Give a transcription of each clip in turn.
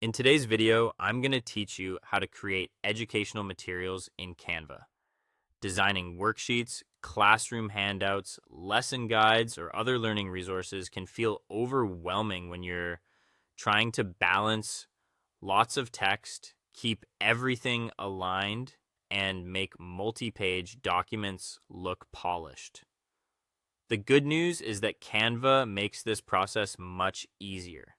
In today's video, I'm going to teach you how to create educational materials in Canva. Designing worksheets, classroom handouts, lesson guides, or other learning resources can feel overwhelming when you're trying to balance lots of text, keep everything aligned, and make multi-page documents look polished. The good news is that Canva makes this process much easier.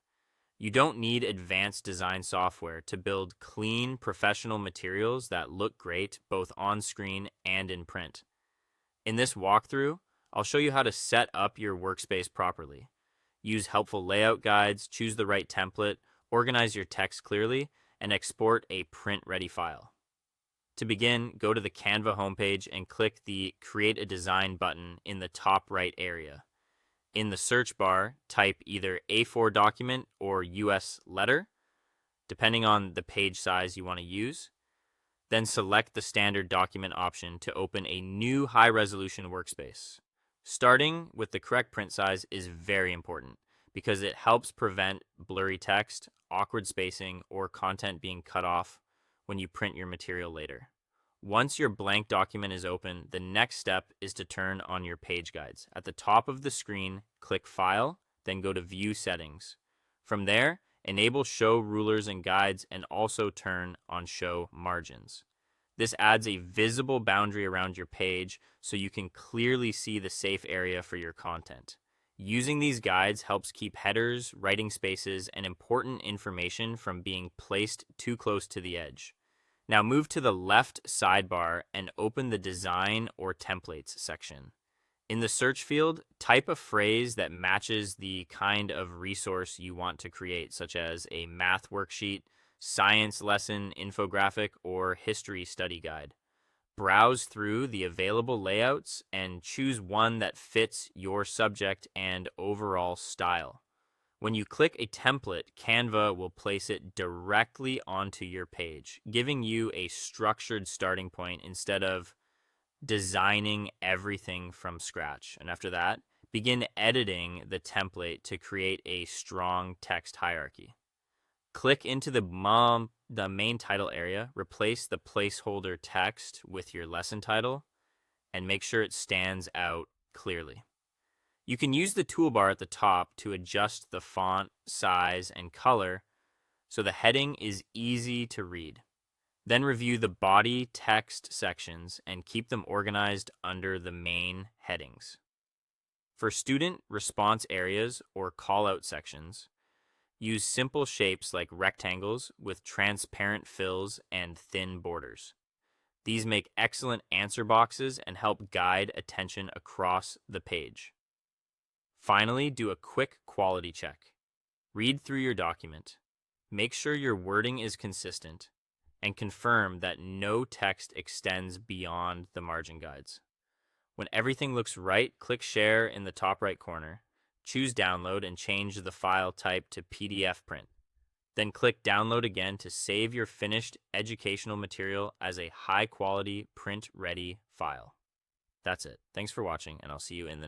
You don't need advanced design software to build clean, professional materials that look great both on screen and in print. In this walkthrough, I'll show you how to set up your workspace properly. Use helpful layout guides, choose the right template, organize your text clearly, and export a print-ready file. To begin, go to the Canva homepage and click the Create a Design button in the top right area. In the search bar, type either A4 document or US letter, depending on the page size you want to use. Then select the standard document option to open a new high-resolution workspace. Starting with the correct print size is very important because it helps prevent blurry text, awkward spacing, or content being cut off when you print your material later. Once your blank document is open, the next step is to turn on your page guides. At the top of the screen, click File, then go to View Settings. From there, enable Show Rulers and Guides and also turn on Show Margins. This adds a visible boundary around your page so you can clearly see the safe area for your content. Using these guides helps keep headers, writing spaces, and important information from being placed too close to the edge. Now move to the left sidebar and open the Design or Templates section. In the search field, type a phrase that matches the kind of resource you want to create, such as a math worksheet, science lesson, infographic, or history study guide. Browse through the available layouts and choose one that fits your subject and overall style. When you click a template, Canva will place it directly onto your page, giving you a structured starting point instead of designing everything from scratch. And after that, begin editing the template to create a strong text hierarchy. Click into the main title area, replace the placeholder text with your lesson title, and make sure it stands out clearly. You can use the toolbar at the top to adjust the font, size, and color so the heading is easy to read. Then review the body text sections and keep them organized under the main headings. For student response areas or call-out sections, use simple shapes like rectangles with transparent fills and thin borders. These make excellent answer boxes and help guide attention across the page. Finally, do a quick quality check. Read through your document. Make sure your wording is consistent and confirm that no text extends beyond the margin guides. When everything looks right, click Share in the top right corner. Choose Download and change the file type to PDF print. Then click Download again to save your finished educational material as a high-quality, print-ready file. That's it. Thanks for watching, and I'll see you in the